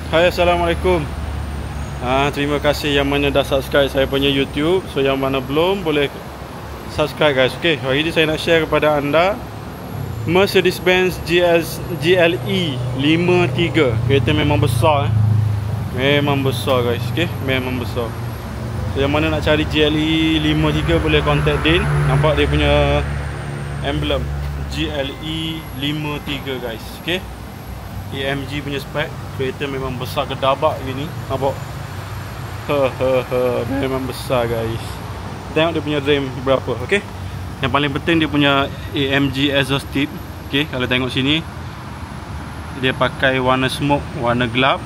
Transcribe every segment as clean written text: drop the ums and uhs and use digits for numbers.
Hai, Assalamualaikum. Terima kasih yang mana dah subscribe saya punya YouTube. So yang mana belum, boleh subscribe guys. Okay, hari ini saya nak share kepada anda Mercedes-Benz GLE 53. Kereta memang besar Memang besar guys. Okay, memang besar. So yang mana nak cari GLE 53, boleh contact Din. Nampak dia punya emblem GLE 53 guys. Okay, AMG punya spek. Kereta memang besar gedabak gini. Nampak? Memang besar guys. Tengok dia punya rim berapa. Okay, yang paling penting dia punya AMG exhaust tip. Okay, kalau tengok sini, dia pakai warna smoke, warna gelap.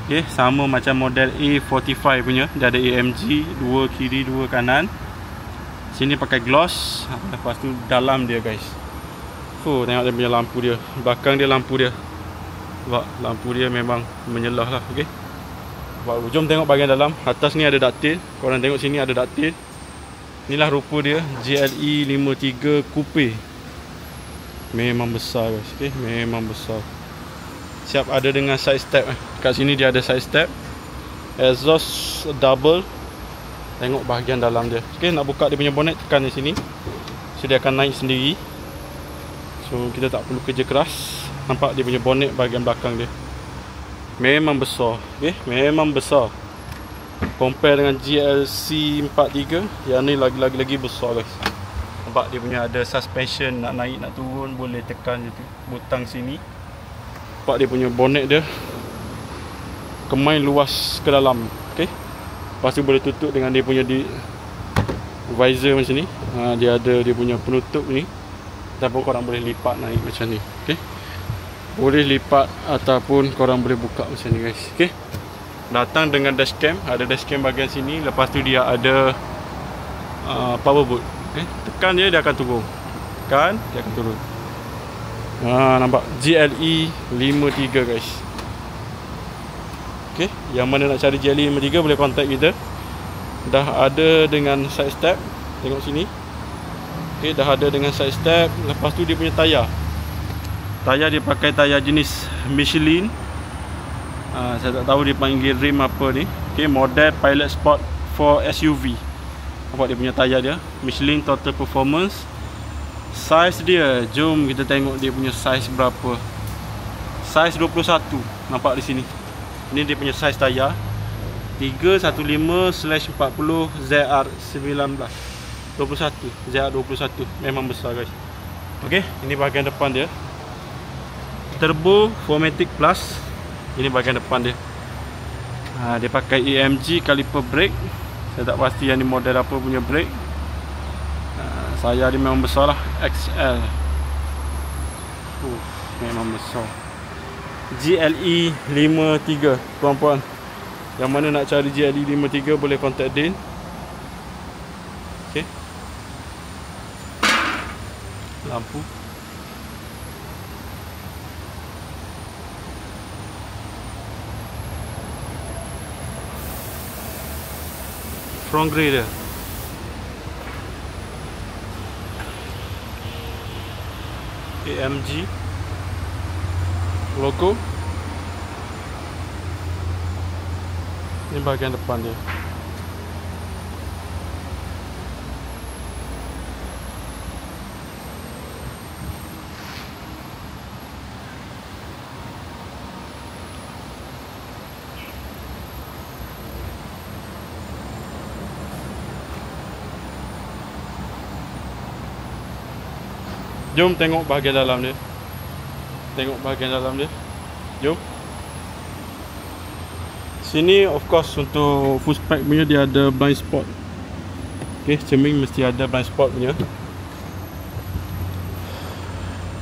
Okay, sama macam model A45 punya. Dia ada AMG, dua kiri, dua kanan. Sini pakai gloss. Lepas tu dalam dia guys. Tengok dia punya lampu dia. Belakang dia lampu dia. Sebab lampu dia memang menyelah lah. Okay, jom tengok bahagian dalam. Atas ni ada ductile. Korang tengok sini ada ductile. Inilah rupa dia GLE 53 Coupe. Memang besar guys. Okay, memang besar. Siap ada dengan side step. Kat sini dia ada side step. Exhaust double. Tengok bahagian dalam dia. Okay, nak buka dia punya bonnet, tekan di sini. So dia akan naik sendiri. So kita tak perlu kerja keras. Nampak dia punya bonnet bahagian belakang dia. Memang besar. Okay, memang besar. Compare dengan GLC 43, yang ni lagi besar guys. Nampak dia punya ada suspension. Nak naik nak turun boleh tekan je tu butang sini. Nampak dia punya bonnet dia kemain luas ke dalam. Okay, lepas tu boleh tutup dengan dia punya visor macam ni. Dia ada dia punya penutup ni. Ataupun korang boleh lipat naik macam ni. Okay, boleh lipat ataupun korang boleh buka macam ni guys. Okay, datang dengan dashcam. Ada dashcam bahagian sini. Lepas tu dia ada power boot. Okay, tekan dia akan turun. Tekan dia akan turun. Nampak GLE 53 guys. Okay, yang mana nak cari GLE 53 boleh contact kita. Dah ada dengan side step. Tengok sini. Okay, dah ada dengan side step. Lepas tu dia punya tayar. Tayar dia pakai tayar jenis Michelin. Saya tak tahu dia panggil rim apa ni. Okay, model Pilot Sport 4 SUV. Nampak dia punya tayar dia Michelin Total Performance. Size dia, jom kita tengok dia punya size berapa. Size 21. Nampak di sini. Ini dia punya size tayar 315/40 ZR19 21 ZR21. Memang besar guys. Okay, ini bahagian depan dia. Turbo 4matic Plus. Ini bahagian depan dia. Dia pakai AMG caliper brake. Saya tak pasti yang ni model apa punya brake. Saya dia memang besar lah, XL. Memang besar. GLE 53 puan-puan. Yang mana nak cari GLE 53 boleh contact Din. Okay, lampu. Front grille dia. AMG logo. Ini bahagian depan dia. Jom tengok bahagian dalam dia. Tengok bahagian dalam dia. Jom. Sini of course untuk full spec punya dia ada blind spot. Okay, cermin mesti ada blind spot punya.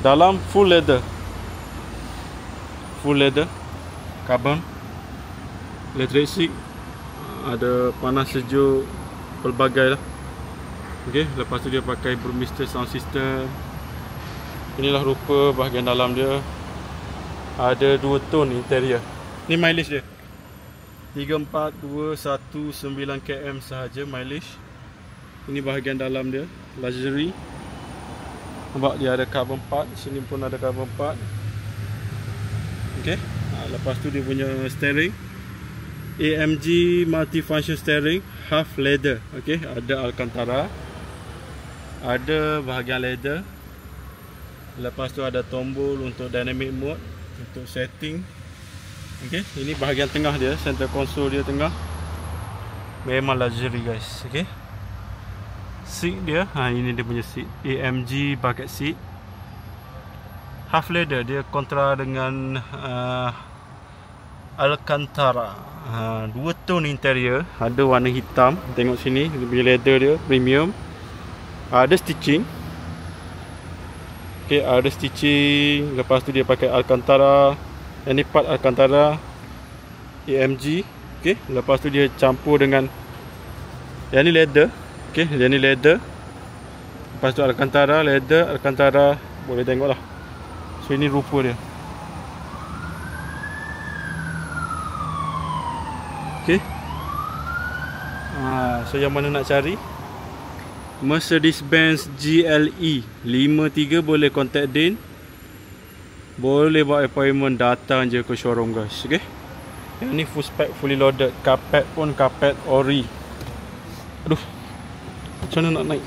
Dalam full leather. Full leather. Carbon. Electric seat. Ada panas sejuk pelbagai lah. Okay, lepas tu dia pakai Brewmaster sound system. Inilah rupa bahagian dalam dia. Ada 2 tone interior. Ni mileage dia 34219 km sahaja mileage. Ini bahagian dalam dia, luxury. Nampak dia ada carbon part. Sini pun ada carbon part. Okay, Lepas tu dia punya steering AMG multifunction steering, half leather. Okay, ada Alcantara, ada bahagian leather. Lepas tu ada tombol untuk dynamic mode, untuk setting. Okay, ini bahagian tengah dia, center console dia tengah. Memang luxury guys. Okay, seat dia, ini dia punya seat, AMG bucket seat, half leather. Dia kontra dengan Alcantara. Dua tone interior, ada warna hitam. Tengok sini, dia punya leather dia premium. Ada stitching. Okay, ada stitching. Lepas tu dia pakai Alcantara. Ini part Alcantara AMG. Okay, lepas tu dia campur dengan yang ni leather. Okay, yang ni leather. Lepas tu Alcantara, leather, Alcantara. Boleh tengok lah. So ini rupa dia. Okay. So yang mana nak cari? Mercedes-Benz GLE 53, boleh contact Din. Boleh buat appointment, datang je ke showroom guys. Okay. Yang ni full spec, fully loaded. Carpet pun carpet ori. Aduh, macam mana nak naik?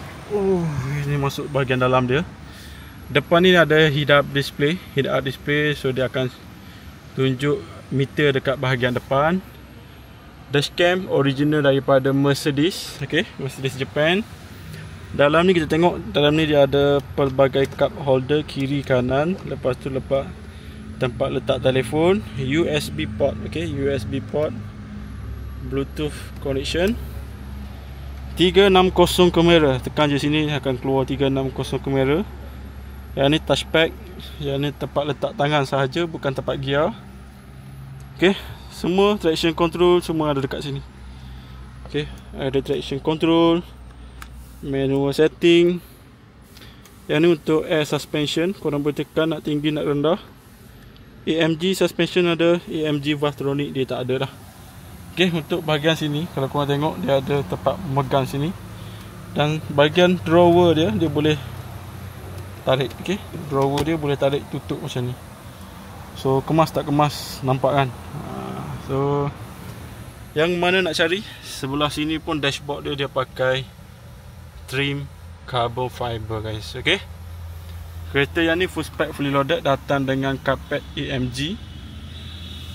Ini masuk bahagian dalam dia. Depan ni ada head-up display. Head-up display, so dia akan tunjuk meter dekat bahagian depan. Dashcam original daripada Mercedes. Okay, Mercedes Japan. Dalam ni kita tengok, dalam ni dia ada pelbagai cup holder kiri kanan. Lepas tu lepas tempat letak telefon, USB port. Okay, USB port, Bluetooth connection. 360 kamera. Tekan je sini akan keluar 360 kamera. Yang ni touchpad. Yang ni tempat letak tangan sahaja, bukan tempat gear. Okay, semua traction control semua ada dekat sini. Okay, ada traction control, manual setting. Yang ni untuk air suspension, korang boleh tekan nak tinggi nak rendah. AMG suspension ada, AMG Valvetronic dia tak ada dah. Okay, untuk bahagian sini kalau korang tengok dia ada tempat megang sini. Dan bahagian drawer dia, dia boleh tarik. Okay, drawer dia boleh tarik tutup macam ni. So kemas tak kemas, nampak kan? So yang mana nak cari? Sebelah sini pun dashboard dia, dia pakai trim carbon fiber guys. Okay, kereta yang ni full spec, fully loaded, datang dengan carpet AMG,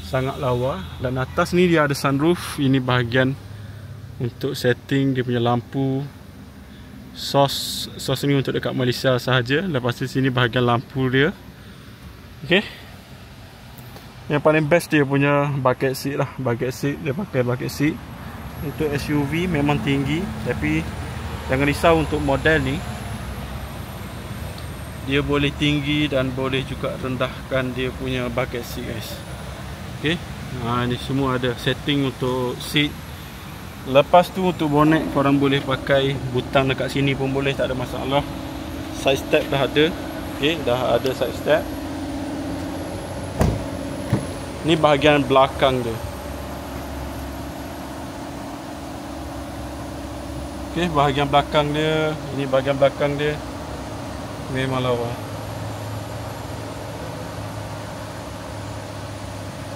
sangat lawa. Dan atas ni dia ada sunroof. Ini bahagian untuk setting dia punya lampu. Sos ni untuk dekat Malaysia sahaja. Lepas tu sini bahagian lampu dia. Okay, yang paling best dia punya bucket seat lah. Bucket seat, dia pakai bucket seat. Untuk SUV memang tinggi, tapi jangan risau untuk model ni. Dia boleh tinggi dan boleh juga rendahkan dia punya bucket seat guys. Okay, ni semua ada setting untuk seat. Lepas tu untuk bonnet, korang boleh pakai butang dekat sini pun boleh, tak ada masalah. Side step dah ada. Okay, dah ada side step. Ni bahagian belakang dia. Okay, bahagian belakang dia. Ini bahagian belakang dia. Memang lawa.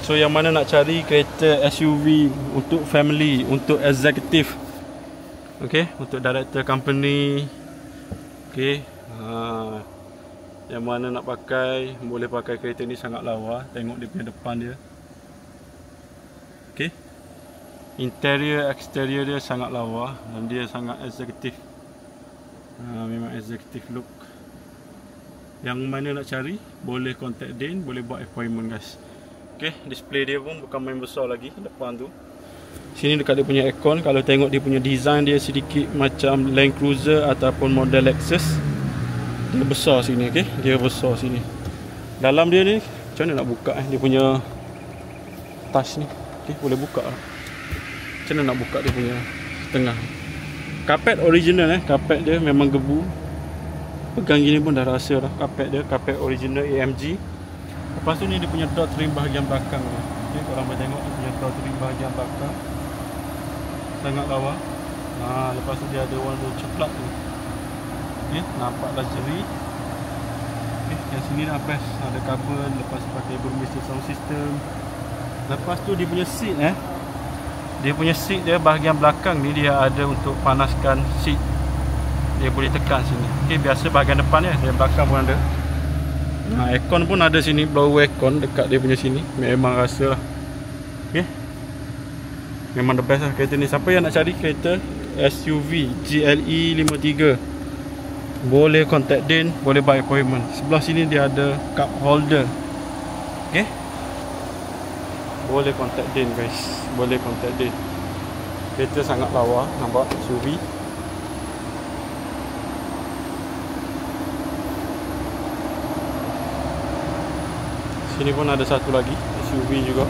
So yang mana nak cari kereta SUV untuk family, untuk executive. Okay, untuk director company. Okay, yang mana nak pakai, boleh pakai kereta ni, sangat lawa. Tengok dia punya depan dia. Okay, interior exterior dia sangat lawa dan dia sangat eksekutif. Memang eksekutif look. Yang mana nak cari, boleh contact Din, boleh buat appointment guys. Okay, display dia pun bukan main besar lagi depan tu. Sini dekat dia punya aircon. Kalau tengok dia punya design dia sedikit macam Land Cruiser ataupun model Lexus. Dia besar sini, okay? Dia besar sini. Dalam dia ni, macam mana nak buka dia punya touch ni. Okay, boleh buka lah. Macam mana nak buka dia punya tengah. Carpet original carpet dia memang gebu. Pegang gini pun dah rasa dah carpet dia, carpet original AMG. Lepas tu ni dia punya door trim bahagian belakang ni. Okay, korang boleh tengok dia punya door trim bahagian belakang. Sangat lawa. Lepas tu dia ada warna coklat tu. Okay, nampak luxury. Okay, yang sini dah best. Ada carbon, lepas pakai Burmese sound system. Lepas tu dia punya seat dia punya seat dia bahagian belakang ni dia ada untuk panaskan seat. Dia boleh tekan sini. Okey, biasa bahagian depan dia, dia belakang pun ada. Aircon pun ada sini, blower aircon dekat dia punya sini. Memang rasa lah. Okey. Memang the best lah kereta ni. Siapa yang nak cari kereta SUV GLE 53, boleh contact Din, boleh buy appointment. Sebelah sini dia ada cup holder. Okey. Boleh contact Din guys. Boleh contact Din. Kereta sangat lawa, nampak SUV. Sini pun ada satu lagi SUV juga.